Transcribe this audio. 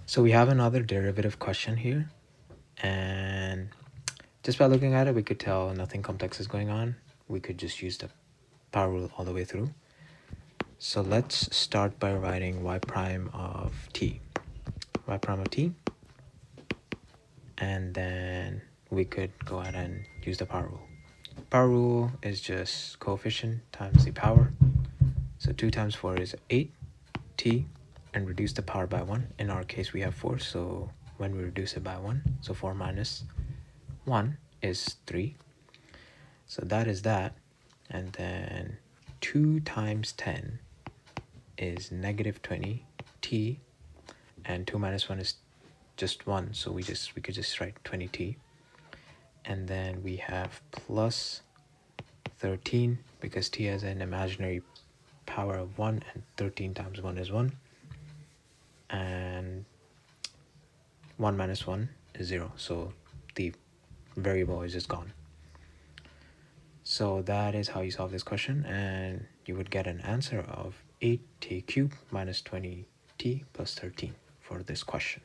So we have another derivative question here, and just by looking at it, we could tell nothing complex is going on. We could just use the power rule all the way through. So let's start by writing y prime of t. Y prime of t. And then we could go ahead and use the power rule. Power rule is just coefficient times the power. So 2 times 4 is 8t, and reduce the power by 1. In our case, we have 4, so when we reduce it by 1, so 4 minus 1 is 3. So that is that. And then 2 times 10 is negative 20t, and 2 minus 1 is just 1, so we could just write 20t. And then we have plus 13, because t has an imaginary power of 1, and 13 times 1 is 1. And 1 minus 1 is 0, so the variable is just gone. So that is how you solve this question, and you would get an answer of 8t cubed minus 20t plus 13 for this question.